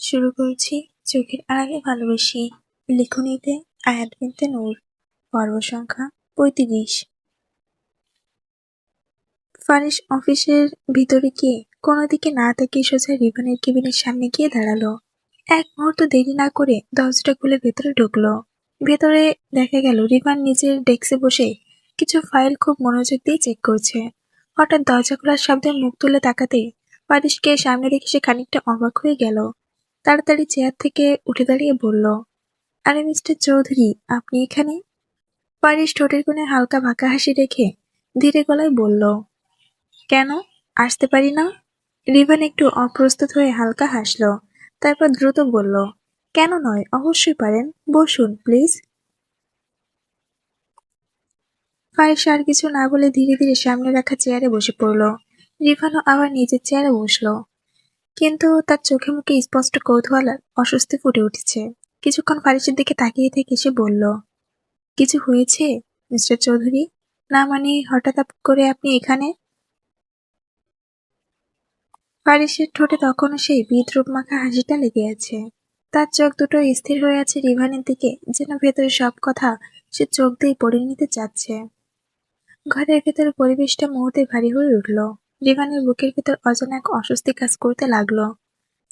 শুরু করছি চোখের আড়ালে ভালোবাসি। লিখনীতে আয়াত বিনতে নূর। পর্ব সংখ্যা ৩৫। ফারিস অফিসের ভিতরে গিয়ে কোনো দিকে না তাকিয়ে সোজা রিভানের কেবিনের সামনে গিয়ে দাঁড়ালো। এক মুহূর্ত দেরি না করে দরজাটা খুলে ভেতরে ঢুকলো। ভেতরে দেখা গেল রিভান নিজের ডেস্কে বসে কিছু ফাইল খুব মনোযোগ দিয়ে চেক করছে। হঠাৎ দরজা খোলার শব্দে মুখ তুলে তাকাতেই ফারিসকে সামনে রেখে সে খানিকটা অবাক হয়ে গেল। তাড়াতাড়ি চেয়ার থেকে উঠে দাঁড়িয়ে বলল, আরে মিস্টার চৌধুরী, আপনি এখানে? ফারিস ঠোঁটের কোণে হালকা বাঁকা হাসি রেখে ধীরে গলায় বলল, কেন আসতে পারি না? রিভান একটু অপ্রস্তুত হয়ে হালকা হাসলো, তারপর দ্রুত বলল, কেন নয়, অবশ্যই পারেন, বসুন প্লিজ। ফারিস আর কিছু না বলে ধীরে ধীরে সামনে রাখা চেয়ারে বসে পড়ল। রিভানও আবার নিজের চেয়ারে বসলো, কিন্তু তার চোখে মুখে স্পষ্ট কৌতূহল আর অস্বস্তি ফুটে উঠেছে। কিছুক্ষণ ফারিসের দিকে তাকিয়ে থেকে সে বলল, কিছু হয়েছে মিস্টার চৌধুরী? না মানে হঠাৎ করে আপনি এখানে? ফারিসের ঠোঁটে তখনও সেই বিদ্রূপ মাখা হাসিটা লেগে আছে। তার চোখ দুটো স্থির হয়ে আছে রিভানের দিকে, যেন ভেতরে সব কথা সে চোখ দিয়ে পড়ে নিতে চাচ্ছে। ঘরের ভেতরে পরিবেশটা মুহূর্তে ভারী হয়ে উঠল। রিভানের বুকের ভেতর অজানা এক অস্বস্তি কাজ করতে লাগলো।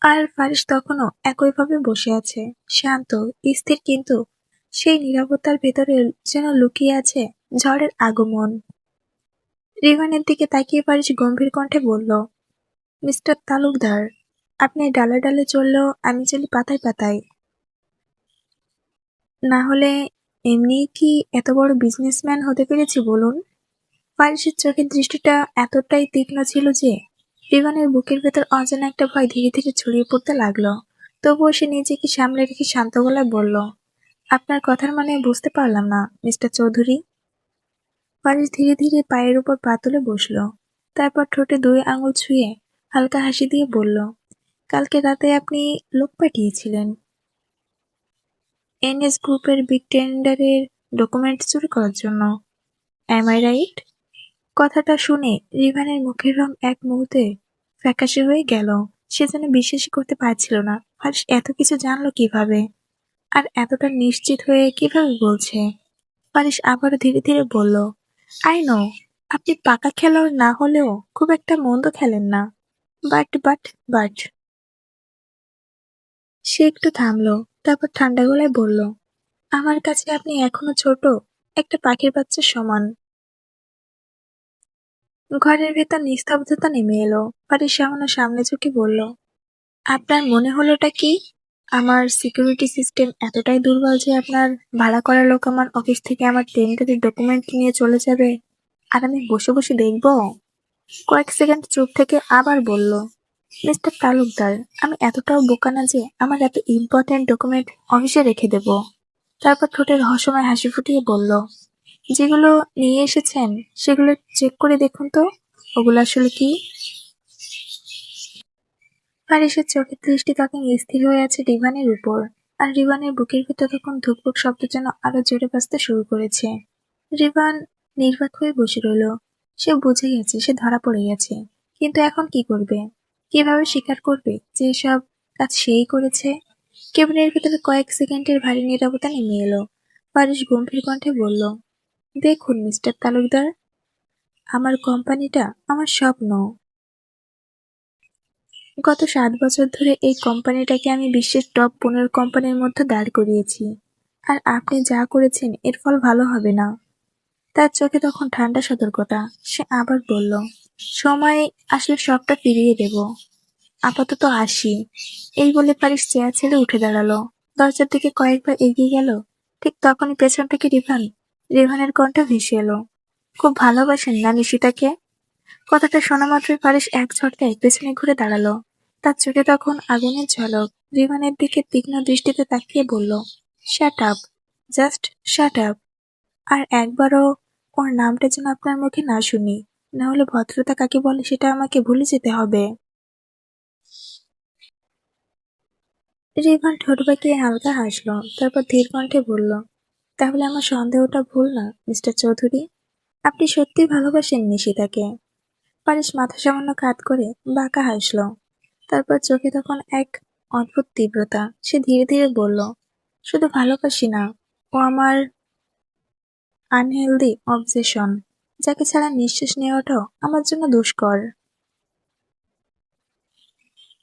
আর ফারিস তখনও একইভাবে বসে আছে, শান্ত, স্থির, কিন্তু সেই নীরবতার ভেতরে যেন লুকিয়ে আছে ঝড়ের আগমন। রিভানের দিকে তাকিয়ে ফারিস গম্ভীর কণ্ঠে বলল, মিস্টার তালুকদার, আপনি ডালে ডালে চললেও আমি চলি পাতায় পাতায়। না হলে এমনিই কি এত বড় বিজনেসম্যান হতে পেরেছি বলুন? ফারিসের চোখের দৃষ্টিটা এতটাই তীক্ষ্ণ ছিল যে রিভানের বুকের ভেতর অজানা একটা ভয় ধীরে ধীরে ছড়িয়ে পড়তে লাগলো। তবুও সে নিজেকে সামলে রেখে শান্ত গলায় বলল, আপনার কথার মানে বুঝতে পারলাম না মিস্টার চৌধুরী। ফারিস ধীরে ধীরে পায়ের উপর পা তুলে বসল, তারপর ঠোঁটে 2 আঙুল ছুঁয়ে হালকা হাসি দিয়ে বলল, কালকে রাতে আপনি লোক পাঠিয়েছিলেন এনএস গ্রুপের বিগ টেন্ডারের ডকুমেন্ট চুরি করার জন্য, অ্যাম আই রাইট? কথাটা শুনে রিভানের মুখের রং এক মুহূর্তে ফ্যাকাশে হয়ে গেল। সে যেন বিশ্বাসই করতে পারছিল না ফারিস এত কিছু জানলো কিভাবে, আর এতটা নিশ্চিত হয়ে কিভাবে বলছে। ফারিস আবারও ধীরে ধীরে বলল, আই নো, আপনি পাকা খেলোয়াড় না হলেও খুব একটা মন্দ খেলেন না, বাট বাট বাট। সে একটু থামলো, তারপর ঠান্ডা গলায় বলল, আমার কাছে আপনি এখনো ছোট, একটা পাখির বাচ্চার সমান। ঘরের ভেতর নিস্তব্ধতা নেমে এলো। ফারিস সামান্য সামনে ঝুঁকে বলল, আপনার মনে হলোটা কি? আমার সিকিউরিটি সিস্টেম এতটাই দুর্বল যে আপনার ভাড়া করা লোক আমার অফিস থেকে আমার টেন্ডারের ডকুমেন্ট নিয়ে চলে যাবে আর আমি বসে বসে দেখব? কয়েক সেকেন্ড চুপ থেকে আবার বলল, মিস্টার তালুকদার, আমি এতটাও বোকা না যে আমার এত ইম্পর্টেন্ট ডকুমেন্ট অফিসে রেখে দেব। তারপর ঠোঁটের রহস্যময় হাসি ফুটিয়ে বলল, যেগুলো নিয়ে এসেছেন সেগুলো চেক করে দেখুন তো, ওগুলো আসলে কি? ফারিসের চোখের দৃষ্টি তখন স্থির হয়ে আছে রিভানের উপর, আর রিভানের বুকের ভিতর তখন ধুকপুক শব্দ যেন আরো জোরে বাজতে শুরু করেছে। রিভান নির্বাক হয়ে বসে রইল। সে বুঝে গেছে সে ধরা পড়ে গেছে, কিন্তু এখন কি করবে? কিভাবে স্বীকার করবে যে সব কাজ সেই করেছে? কেবিনের ভিতরে কয়েক সেকেন্ডের ভারী নীরবতা নেমে এলো। ফারিস গম্ভীর কণ্ঠে বলল, দেখুন মিস্টার তালুকদার, আমার কোম্পানিটা আমার স্বপ্ন। গত 7 বছর ধরে এই কোম্পানিটাকে আমি বিশ্বের টপ 15 কোম্পানির মধ্যে দাঁড় করিয়েছি, আর আপনি যা করেছেন এর ফল ভালো হবে না। তার চোখে তখন ঠান্ডা সতর্কতা। সে আবার বলল, সময় আসলে সবটা ফিরিয়ে দেব, আপাতত আসি। এই বলে ফারিস চেয়ার ছেড়ে উঠে দাঁড়ালো, দরজার দিকে কয়েকবার এগিয়ে গেল। ঠিক তখনই পেছন থেকে রিভানের কণ্ঠ ভেসে এলো, খুব ভালোবাসেন না নিশিতাকে? কথাটা শোনা মাত্রই ফারিস এক ঝটকায় পেছনে ঘুরে দাঁড়ালো। তার চোখে তখন আগুনের ঝলক। রিভানের দিকে তীক্ষ্ণ দৃষ্টিতে তাকিয়ে বলল, shut up, just shut up. আর একবারও ওর নামটা যেন আপনার মুখে না শুনি, না হলে ভদ্রতা কাকে বলে সেটা আমাকে ভুলে যেতে হবে। রিভান ঠোঁট বাঁকিয়ে হালকা হাসলো, তারপর ধীর কণ্ঠে বলল, তাহলে আমার সন্দেহটা ভুল না মিস্টার চৌধুরী? আপনি সত্যিই ভালোবাসেন নিশিতাকে? ফারিস মাথা সামান্য কাত করে বাঁকা হাসল, তারপর চোখে তখন এক অদ্ভুত তীব্রতা। সে ধীরে ধীরে বলল, শুধু ভালোবাসি না, ও আমার আনহেলদি অবজেশন, যাকে ছাড়া নিঃশ্বাস নেওয়াটাও আমার জন্য দুষ্কর।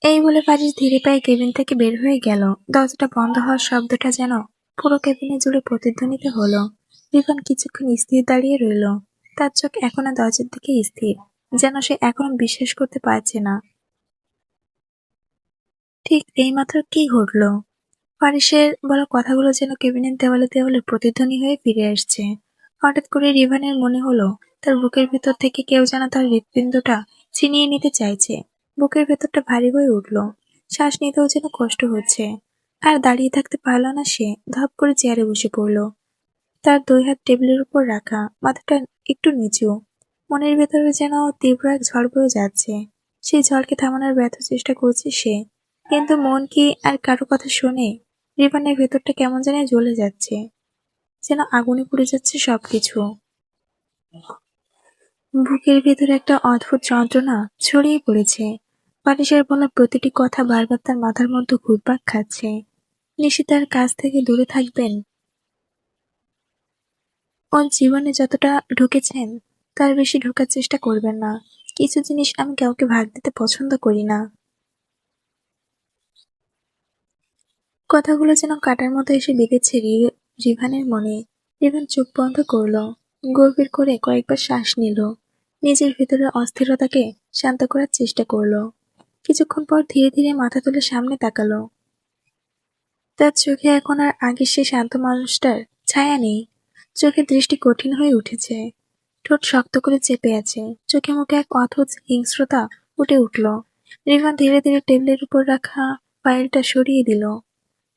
এই বলে পারিস ধীরে পায়ে কেবিন থেকে বের হয়ে গেল। দরজাটা বন্ধ হওয়ার শব্দটা যেন পুরো কেবিনে জুড়ে প্রতিধ্বনিত হলো। রিভান কিছুক্ষণ স্থির দাঁড়িয়ে রইল। তার চোখ এখনো দরজার দিকে স্থির, যেন সে এখনো বিশ্বাস করতে পারছে না। ঠিক এইমাত্র কি ঘটল? পারিসের বলা কথাগুলো যেন কেবিনের দেওয়ালে দেওয়ালে প্রতিধ্বনি হয়ে ফিরে আসছে। হঠাৎ করে রিভানের মনে হলো তার বুকের ভেতর থেকে কেউ যেন তার হৃৎপিণ্ডটা ছিনিয়ে নিতে চাইছে। বুকের ভেতরটা ভারী হয়ে উঠল, শ্বাস নিতেও যেন কষ্ট হচ্ছে। আর দাঁড়িয়ে থাকতে পারল না সে, ধপ করে চেয়ারে বসে পড়ল। তার দুই হাত টেবিলের উপর রাখা, মাথাটা একটু নিচু। মনের ভেতরে যেন তীব্র এক ঝড় বয়ে যাচ্ছে। সেই ঝড়কে থামানোর ব্যর্থ চেষ্টা করছে সে, কিন্তু মন কি আর কারো কথা শোনে? রিভানের ভেতরটা কেমন জানি জ্বলে যাচ্ছে, যেন আগুনে পুড়ে যাচ্ছে সবকিছু। বুকের ভেতরে একটা অদ্ভুত যন্ত্রণা ছড়িয়ে পড়েছে। পারিসের বলা প্রতিটি কথা বারবার তার মাথার মধ্যে ঘুরপাক খাচ্ছে। নিশিতার কাছ থেকে দূরে থাকবেন। ওর জীবনে যতটা ঢুকেছেন তার বেশি ঢোকার চেষ্টা করবেন না। কিছু জিনিস আমি কাউকে ভাগ দিতে পছন্দ করি না। কথাগুলো যেন কাটার মতো এসে বিঁধেছে রিভানের মনে। রিভান চোখ বন্ধ করলো, গভীর করে কয়েকবার শ্বাস নিল, নিজের ভেতরের অস্থিরতাকে শান্ত করার চেষ্টা করলো। কিছুক্ষণ পর ধীরে ধীরে মাথা তুলে সামনে তাকালো। তার চোখে এখন আর আগের সে শান্ত মানুষটার ছায়া নেই। চোখের দৃষ্টি কঠিন হয়ে উঠেছে, ঠোঁট শক্ত করে চেপে আছে, চোখে মুখে এক অদ্ভুত হিংস্রতা ফুটে উঠল। রিভান ধীরে ধীরে টেবিলের উপর রাখা ফাইলটা সরিয়ে দিল।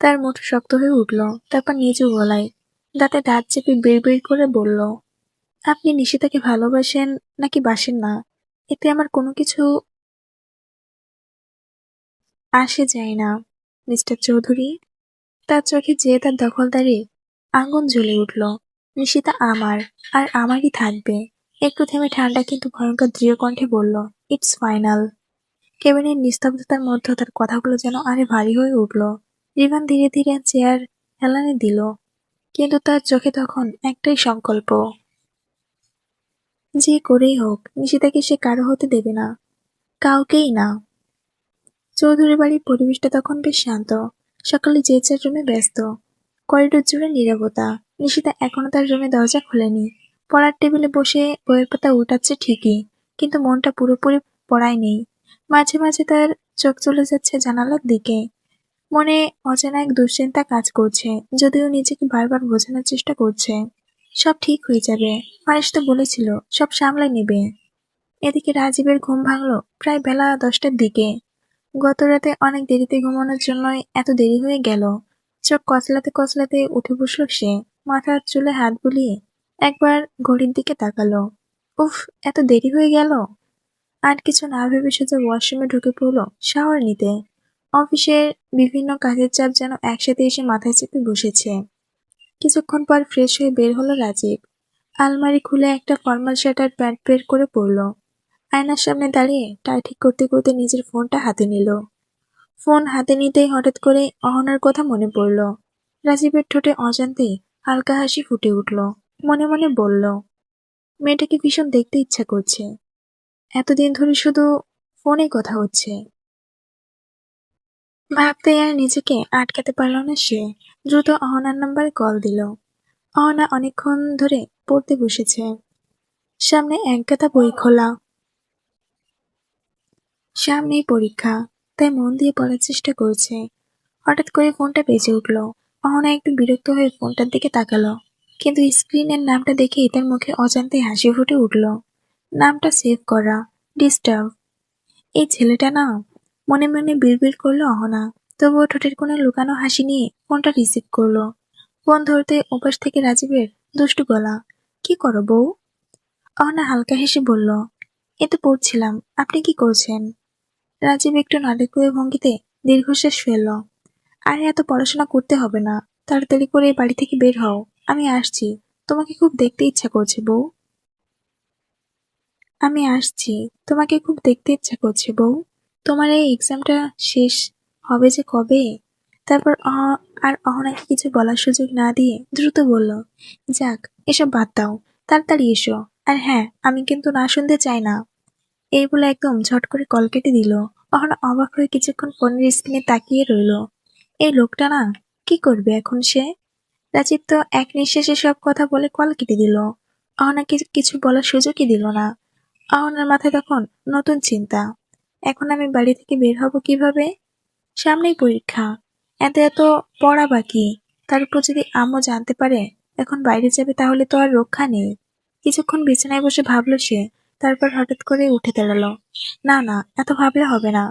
তার মুঠ শক্ত হয়ে উঠল, তারপর নিচু গলায় দাঁতে দাঁত চেপে বিড়বিড় করে বলল, আপনি নিশিতাকে ভালোবাসেন নাকি বাসেন না, এতে আমার কোনো কিছু আসে যায় না, মিস্টার চৌধুরী। তার চোখে যেয়ে তার দখলদারি আগুন জ্বলে উঠল। নিশিতা আমার, আর আমারই থাকবে। একটু থেমে ঠান্ডা কিন্তু ভয়ঙ্কর দৃঢ় কণ্ঠে বলল, ইটস ফাইনাল। কেবিনের নিস্তব্ধতার মধ্যে তার কথাগুলো যেন আরে ভারী হয়ে উঠল। রিভান ধীরে ধীরে চেয়ার হেলানে দিল, কিন্তু তার চোখে তখন একটাই সংকল্প, যে করেই হোক নিশিতাকে সে কারো হতে দেবে না, কাউকেই না। চৌধুরী বাড়ির পরিবেশটা তখন বেশ শান্ত। সকালে যে যার রুমে ব্যস্ত, করিডোর জুড়ে নীরবতা। নিশিতা এখনো তার রুমে দরজা খোলেনি। পড়ার টেবিলে বসে বইয়ের পাতা উল্টাচ্ছে ঠিকই, কিন্তু মনটা পুরোপুরি পড়ায় নেই। মাঝে মাঝে তার চোখ চলে যাচ্ছে জানালার দিকে। মনে অজানা এক দুশ্চিন্তা কাজ করছে, যদিও নিজেকে বারবার বোঝানোর চেষ্টা করছে সব ঠিক হয়ে যাবে। পারেশ তো বলেছিল সব সামলে নেবে। এদিকে রাজীবের ঘুম ভাঙলো প্রায় বেলা 10টার দিকে। গত রাতে অনেক দেরিতে ঘুমানোর জন্যই এত দেরি হয়ে গেল। চোখ কচলাতে কচলাতে উঠে বসলো সে, মাথার চুলে হাত বুলিয়ে একবার ঘড়ির দিকে তাকালো। উফ, এত দেরি হয়ে গেল। আর কিছু না ভেবে সোজা ওয়াশরুমে ঢুকে পড়লো শাওয়ার নিতে। অফিসের বিভিন্ন কাজের চাপ যেন একসাথে এসে মাথায় চেপে বসেছে। কিছুক্ষণ পর ফ্রেশ হয়ে বের হলো রাজীব। আলমারি খুলে একটা ফর্মাল শার্ট আর প্যান্ট বের করে পরলো। আয়নার সামনে দাঁড়িয়ে টাই ঠিক করতে করতে নিজের ফোনটা হাতে নিল। ফোন হাতে নিতেই হঠাৎ করে অহনার কথা মনে পড়ল। রাজীবের ঠোঁটে অজান্তেই হালকা হাসি ফুটে উঠল। মনে মনে বলল, মেয়েটাকে ভীষণ দেখতে ইচ্ছা করছে। এতদিন ধরে শুধু ফোনে কথা হচ্ছে। ভাবতেই আর নিজেকে আটকাতে পারল না সে। দ্রুত অহনার নাম্বারে কল দিল। অহনা অনেকক্ষণ ধরে পড়তে বসেছে, সামনে একগাদা বই খোলা। সামনেই পরীক্ষা, তাই মন দিয়ে পড়ার চেষ্টা করছে। হঠাৎ করে ফোনটা বেজে উঠল। অহনা একটু বিরক্ত হয়ে ফোনটার দিকে তাকালো, কিন্তু স্ক্রিনের নামটা দেখেই তার মুখে অজান্তে হাসি ফুটে উঠল। নামটা সেভ করা, ডিস্টার্ব। এই ছেলেটা না, মনে মনে বিড়বিড় করলো অহনা। তবুও ঠোঁটের কোণে লুকানো হাসি নিয়ে ফোনটা রিসিভ করলো। ফোন ধরতে ওপাশ থেকে রাজীবের দুষ্টু গলা, কি করো বউ? অহনা হালকা হেসে বলল, এ তো পড়ছিলাম, আপনি কি করছেন? রাজীব একটু নাটকীয় ভঙ্গিতে দীর্ঘশ্বাস ফেলল। আরে এত পড়াশোনা করতে হবে না, তাড়াতাড়ি করে বাড়ি থেকে বের হও, আমি আসছি। তোমাকে খুব দেখতে ইচ্ছা করছে বউ। আমি আসছি, তোমাকে খুব দেখতে ইচ্ছা করছে বউ। তোমার এই এক্সামটা শেষ হবে যে কবে। তারপর আর অহনাকে কিছু বলার সুযোগ না দিয়ে দ্রুত বলল, যাক, এসব বাদ দাও, তাড়াতাড়ি এসো। আর হ্যাঁ, আমি কিন্তু না শুনতে চাই না। এই বলে একদম ঝট করে কল কেটে দিল। অহনা অবাক হয়ে কিছুক্ষণ ফোনের স্ক্রিনে তাকিয়ে রইল। এই লোকটা না, কি করবে এখন সে? রাজীব তো এক নিঃশ্বাসে সব কথা বলে কল কেটে দিল। অহনাকে কিছু বলার সুযোগই দিল না। অহনার মাথায় তখন নতুন চিন্তা। এখন আমি বাড়ি থেকে বের হব কিভাবে? সামনেই পরীক্ষা, এত এত পড়া বাকি। তার উপর যদি আম্মু জানতে পারে এখন বাইরে যাবে, তাহলে তো আর রক্ষা নেই। কিছুক্ষণ বিছানায় বসে ভাবলো সে। তারপর হঠাৎ করে উঠে দাঁড়ালো। না না, এত ভাবলে হবে না।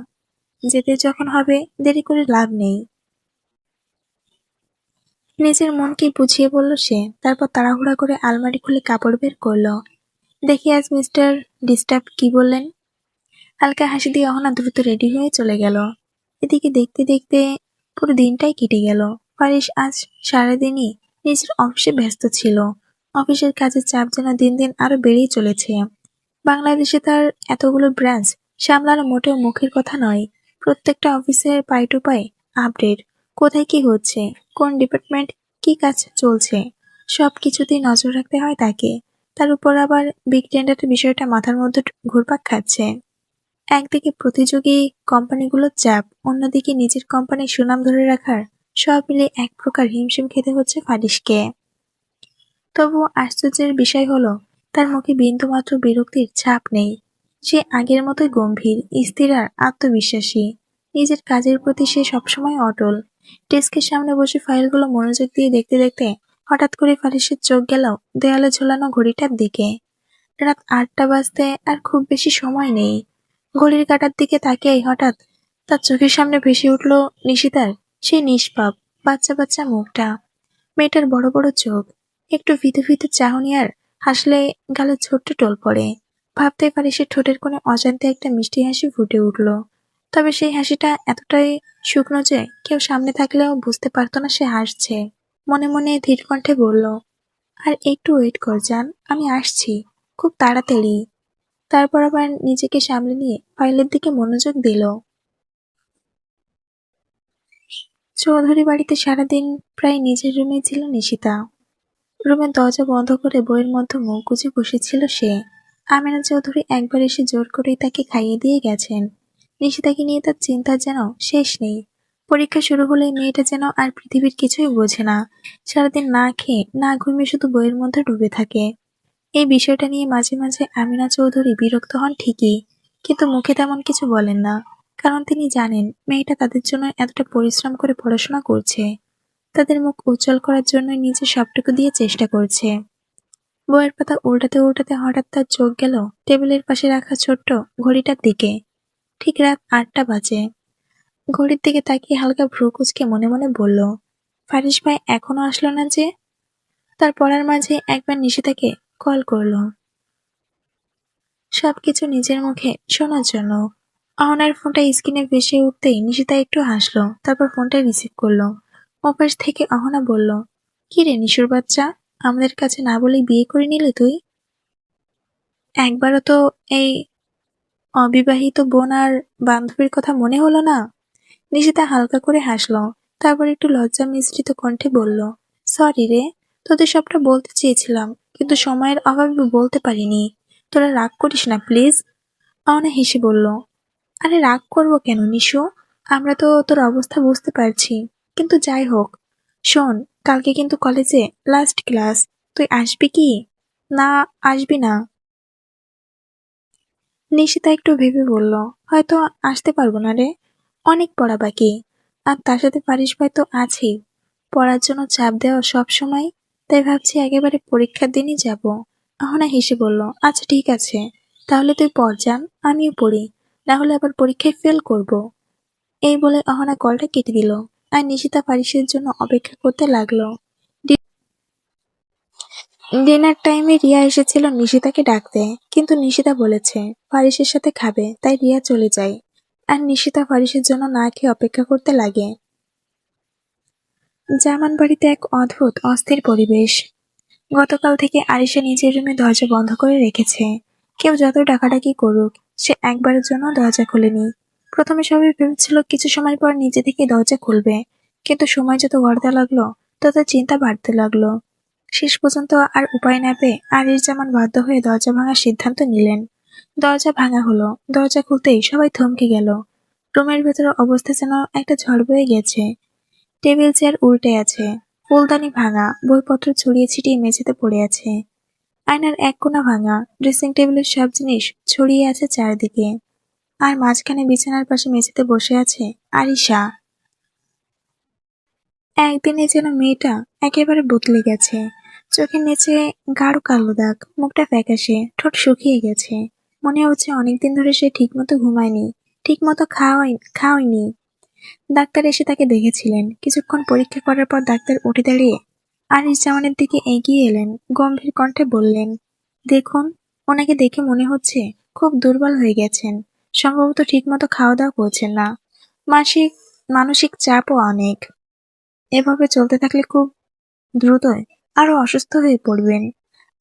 যেতে যখন হবে, দেরি করে লাভ নেই। নিজের মনকে বুঝিয়ে বলল সে। তারপর তাড়াহুড়া করে আলমারি খুলে কাপড় বের করলো। দেখি আজ মিস্টার ডিস্টার্ব কি বললেন। হালকা হাসি দিয়ে অহনা দ্রুত রেডি হয়ে চলে গেল। এদিকে দেখতে দেখতে পুরো দিনটাই কেটে গেল। ফারিস আজ সারাদিনই নিজের অফিসে ব্যস্ত ছিল। অফিসের কাজের চাপ যেন দিন দিন আরো বেড়েই চলেছে। বাংলাদেশে তার এতগুলো ব্রাঞ্চ সামলানো মোটেও মুখের কথা নয়। প্রত্যেকটা অফিসের পাই টু পাই আপডেট, কোথায় কি হচ্ছে, কোন ডিপার্টমেন্ট কি কাজ চলছে, সব কিছুতেই নজর রাখতে হয় তাকে। তার উপর আবার বিগ টেন্ডারের বিষয়টা মাথার মধ্যে ঘুরপাক খাচ্ছে। একদিকে প্রতিযোগী কোম্পানিগুলোর চাপ, অন্যদিকে নিজের কোম্পানির সুনাম ধরে রাখার, সব মিলে এক প্রকার হিমশিম খেতে হচ্ছে ফারিসকে। তবুও আশ্চর্যের বিষয় হলো, তার মুখে বিন্দুমাত্র বিরক্তির ছাপ নেই। সে আগের মতোই গম্ভীর, স্থির আর আত্মবিশ্বাসী। নিজের কাজের প্রতি সে সবসময় অটল। ডেস্কের সামনে বসে ফাইলগুলো মনোযোগ দিয়ে দেখতে দেখতে হঠাৎ করে ফারিসের চোখ গেল দেয়ালে ঝোলানো ঘড়িটার দিকে। রাত ৮টা বাজতে আর খুব বেশি সময় নেই। ঘড়ির কাঁটার দিকে তাকিয়ে হঠাৎ তার চোখের সামনে ভেসে উঠল নিশিতার সেই নিষ্পাপ বাচ্চা বাচ্চা মুখটা। মেয়েটার বড় বড় চোখ, একটু ভীতু ভীতু চাহনি, আর হাসলে গালে ছোট্ট টোল পড়ে। ভাবতে পারি সে ঠোঁটের কোণে অজান্তে একটা মিষ্টি হাসি ফুটে উঠল। তবে সেই হাসিটা এতটাই শুকনো যে কেউ সামনে থাকলেও বুঝতে পারতো না সে হাসছে। মনে মনে ধীর কণ্ঠে বলল, আর একটু ওয়েট কর জান, আমি আসছি, খুব তাড়াতাড়ি। তারপর আবার নিজেকে সামলে নিয়ে ফাইলের দিকে মনোযোগ দিল। চৌধুরী বাড়িতে সারাদিন প্রায় নিজের রুমেই ছিল নিশিতা। রুমের দরজা বন্ধ করে বইয়ের মধ্যে মুখ গুজে বসেছিল সে। আমেনা চৌধুরী একবার এসে জোর করেই তাকে খাইয়ে দিয়ে গেছেন। নিশিতাকে নিয়ে তার চিন্তার যেন শেষ নেই। পরীক্ষা শুরু হলে মেয়েটা যেন আর পৃথিবীর কিছুই বোঝে না। সারাদিন না খেয়ে না ঘুমিয়ে শুধু বইয়ের মধ্যে ডুবে থাকে। এই বিষয়টা নিয়ে মাঝে মাঝে আমিনা চৌধুরী বিরক্ত হন ঠিকই, কিন্তু মুখে তেমন কিছু বলেন না। কারণ তিনি জানেন মেয়েটা তাদের জন্য এতটা পরিশ্রম করে পড়াশোনা করছে। তাদের মুখ উজ্জ্বল করার জন্য নিজে সবটুকু দিয়ে চেষ্টা করছে। বইয়ের পাতা উল্টাতে উল্টাতে হঠাৎ তার চোখ গেল টেবিলের পাশে রাখা ছোট্ট ঘড়িটার দিকে। ঠিক রাত ৮টা বাজে। ঘড়ির দিকে তাকিয়ে হালকা ভ্রু কুঁচকে মনে মনে বলল, ফারিস ভাই এখনো আসলো না যে। তার পড়ার মাঝে একবার নিশিতাকে কল করলো, সবকিছু নিজের মুখে শোনার জন্য। অহনার ফোনটা স্ক্রিনে ভেসে উঠতেই নিশিতা একটু হাসলো, তারপর ফোনটা রিসিভ করলো। ওপাশ থেকে অহনা বলল, কি রে নিশুর বাচ্চা, আমাদের কাছে না বলেই বিয়ে করে নিলি তুই? একবারও তো এই অবিবাহিত বোন আর বান্ধবীর কথা মনে হলো না? নিশিতা হালকা করে হাসলো, তারপর একটু লজ্জা মিশ্রিত কণ্ঠে বলল, সরি রে, তোদের সবটা বলতে চেয়েছিলাম, কিন্তু সময়ের অভাবে বলতে পারিনি। তোরা রাগ করিস না প্লিজ। অহনা হেসে বলল, আরে রাগ করবো কেন নিশু, আমরা তো তোর অবস্থা বুঝতে পারছি। কিন্তু যাই হোক, শোন, কালকে কিন্তু কলেজে লাস্ট ক্লাস, তুই আসবি কি? না, আসবি না? নিশিতা একটু ভেবে বলল, হয়তো আসতে পারবো না রে, অনেক পড়া বাকি। আর তার সাথে পারিস ভাই তো আছেই, পড়ার জন্য চাপ দেওয়া সব সময়। তাই ভাবছি একেবারে পরীক্ষার দিনই যাব। অহনা হেসে বলল, আচ্ছা ঠিক আছে, তাহলে তুই পড় যান, আমিও পড়ি, না হলে আবার পরীক্ষায় ফেল করব। এই বলে অহনা কলটা কেটে দিল। আর নিশিতা পারিসের জন্য অপেক্ষা করতে লাগলো। ডিনার টাইমে রিয়া এসেছিল নিশিতাকে ডাকতে, কিন্তু নিশিতা বলেছে ফারিসের সাথে খাবে, তাই রিয়া চলে যায়। আর নিশিতা ফারিসের জন্য না খেয়ে অপেক্ষা করতে লাগে। জামান বাড়িতে এক অদ্ভুত অস্থির পরিবেশ। গতকাল থেকে আরিশা নিজের রুমে দরজা বন্ধ করে রেখেছে। কেউ যত ডাকাডাকি করুক, সে একবারের জন্য দরজা খোলেনি। প্রথমে সবাই ভেবেছিল কিছু সময় পর নিজে থেকে দরজা খুলবে, কিন্তু সময় যত গড়াতে লাগলো তত চিন্তা বাড়তে লাগলো। শেষ পর্যন্ত আর উপায় না পেয়ে আরিজামান বাধ্য হয়ে দরজা ভাঙার সিদ্ধান্ত নিলেন। দরজা ভাঙা হলো। দরজা খুলতেই সবাই থমকে গেল। রুমের ভেতরে অবস্থা যেন একটা ঝড় বয়ে গেছে। টেবিল চেয়ার উল্টে আছে, ফুলদানি ভাঙা, বইপত্র ছড়িয়ে ছিটিয়ে মেঝেতে পড়ে আছে। আয়নার এক কোণা ভাঙা, ড্রেসিং টেবিলের সব জিনিস ছড়িয়ে আছে চারদিকে। আর মাঝখানে বিছানার পাশে মেঝেতে বসে আছে আরিশা। একদিনে যেন মেয়েটা একেবারে বদলে গেছে। চোখের নিচে গাঢ় কালো দাগ, মুখটা ফ্যাকাশে, ঠোঁট শুকিয়ে গেছে। মনে হচ্ছে অনেকদিন ধরে সে ঠিকমতো ঘুমায়নি, ঠিকমতো খাওয়ায়নি। ডাক্তার এসে তাকে দেখেছিলেন। কিছুক্ষণ পরীক্ষা করার পর ডাক্তার উঠে দাঁড়িয়ে আনিস জামানের দিকে এগিয়ে এলেন, গম্ভীর কণ্ঠে বললেন, দেখুন, ওনাকে দেখে মনে হচ্ছে খুব দুর্বল হয়ে গেছেন। সম্ভবত ঠিকমতো খাওয়া দাওয়া করছেন না। মানসিক মানসিক চাপও অনেক। এভাবে চলতে থাকলে খুব দ্রুতই আরো অসুস্থ হয়ে পড়বেন।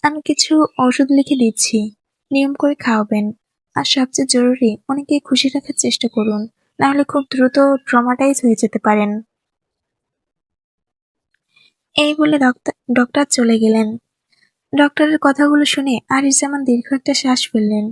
আমি কিছু ওষুধ লিখে দিচ্ছি, নিয়ম করে খাওয়াবেন। আর সবচেয়ে জরুরি, অনেকে খুশি রাখার চেষ্টা করুন, না হলে খুব দ্রুত ট্রমাটাইজ হয়ে যেতে পারেন। এই বলে ডক্টর চলে গেলেন। ডক্টরের কথাগুলো শুনে আরিস জামান দীর্ঘ একটা শ্বাস ফেললেন।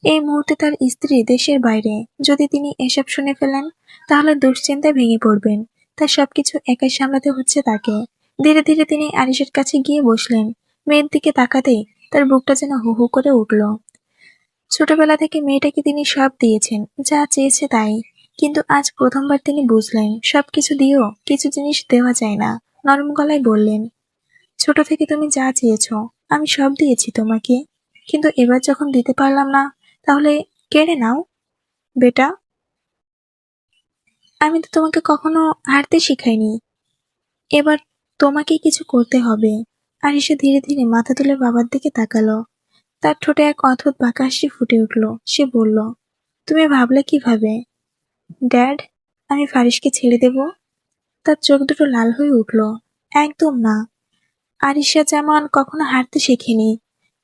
এই মুহূর্তে তার স্ত্রী দেশের বাইরে। যদি তিনি এসব শুনে ফেলেন, তাহলে দুশ্চিন্তায় ভেঙে পড়বেন। তাই সবকিছু একাই সামলাতে হচ্ছে তাকে। ধীরে ধীরে তিনি আরিসের কাছে গিয়ে বসলেন। মেয়ের দিকে তাকাতেই তার বুকটা যেন হু হু করে উঠল। ছোটবেলা থেকে মেয়েটাকে তিনি সব দিয়েছেন, যা চেয়েছে তাই। কিন্তু আজ প্রথমবার তিনি বুঝলেন, সবকিছু দিয়েও কিছু জিনিস দেওয়া যায় না। নরম গলায় বললেন, ছোট থেকে তুমি যা চেয়েছো আমি সব দিয়েছি তোমাকে, কিন্তু এবার যখন দিতে পারলাম না, তাহলে কেড়ে নাও বেটা। আমি তো তোমাকে কখনো হারতে শিখাইনি। এবার তোমাকে কিছু করতে হবে। আর এসে ধীরে ধীরে মাথা তুলে বাবার দিকে তাকালো। তার ঠোঁটে এক অদ্ভুত বাঁকা হাসি ফুটে উঠল। সে বলল, তুমি ভাবলে কিভাবে ড্যাড, আমি ফারিসকে ছেড়ে দেব? তার চোখ দুটো লাল হয়ে উঠল। একদম না। আরিশা জামান কখনো হারতে শেখেনি।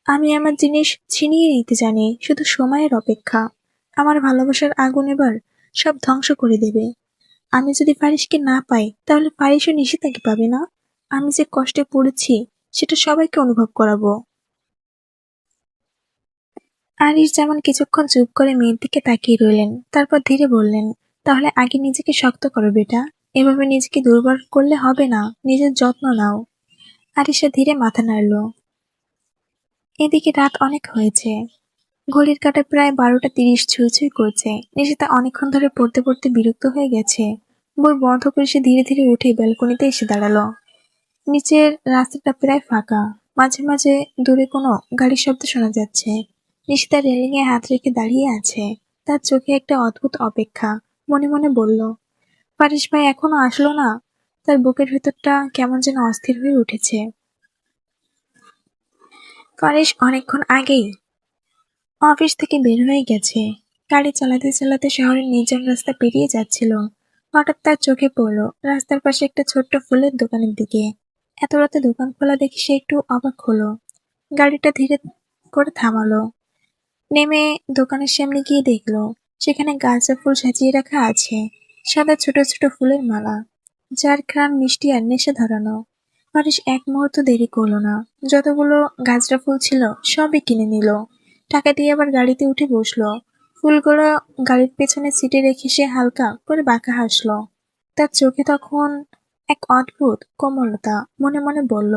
আমি আমার জিনিস ছিনিয়ে নিতে জানি, শুধু সময়ের অপেক্ষা। আমার ভালোবাসার আগুন এবার সব ধ্বংস করে দেবে। আমি যদি ফারিসকে না পাই, তাহলে ফারিসও নিশিতাকে পাবে না। আমি যে কষ্টে পড়েছি সেটা সবাইকে অনুভব করাবো। আরিশ যেমন কিছুক্ষণ চুপ করে মেয়ের দিকে তাকিয়ে রইলেন, তারপর ধীরে বললেন, তাহলে আগে নিজেকে শক্ত করো বেটা। এভাবে নিজেকে দুর্বল করলে হবে না। নিজের যত্ন নাও। আরিশা ধীরে মাথা নাড়ল। এদিকে রাত অনেক হয়েছে। ঘড়ির কাঁটা প্রায় 12টা 30 ছুঁই ছুঁই করছে। নিশিতা অনেকক্ষণ ধরে পড়তে পড়তে বিরক্ত হয়ে গেছে। বই বন্ধ করে সে ধীরে ধীরে উঠে ব্যালকনিতে এসে দাঁড়ালো। নিচের রাস্তাটা প্রায় ফাঁকা। মাঝে মাঝে দূরে কোনো গাড়ির শব্দ শোনা যাচ্ছে। নিশিতা রেলিং এ হাত রেখে দাঁড়িয়ে আছে। তার চোখে একটা অদ্ভুত অপেক্ষা। মনে মনে বলল, ফারিস ভাই এখনো আসলো না? তার বুকের ভেতরটা কেমন যেন অস্থির হয়ে উঠেছে। ফারিস অনেকক্ষণ আগেই অফিস থেকে বের হয়ে গেছে। গাড়ি চালাতে চালাতে শহরের নির্জন রাস্তা পেরিয়ে যাচ্ছিল। হঠাৎ তার চোখে পড়ল রাস্তার পাশে একটা ছোট্ট ফুলের দোকানের দিকে। এত রাতে দোকান খোলা দেখে সে একটু অবাক হলো। গাড়িটা ধীরে করে থামালো। নেমে দোকানের সামনে গিয়ে দেখলো সেখানে গাঁদা ফুল সাজিয়ে রাখা আছে। সাদা ছোট ছোট ফুলের মালা, যার ঘ্রাণ মিষ্টি আর নেশা ধরানো। ফারিস এক মুহূর্ত দেরি করলো না। যতগুলো গাজরা ফুল ছিল সবই কিনে নিল। টাকা দিয়ে আবার গাড়িতে উঠে বসলো। ফুলগুলো গাড়ির পেছনে সিটে রেখে সে হালকা করে বাঁকা হাসলো। তার চোখে তখন এক অদ্ভুত কোমলতা। মনে মনে বলল,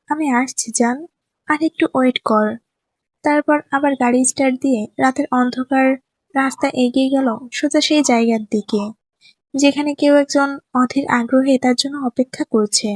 আমি আসছি জান, আর একটু ওয়েট কর। তারপর আবার গাড়ি স্টার্ট দিয়ে রাতের অন্ধকার রাস্তা এগিয়ে গেল সোজা সেই জায়গার দিকে, যেখানে কেউ একজন অধীর আগ্রহে তার জন্য অপেক্ষা করছে।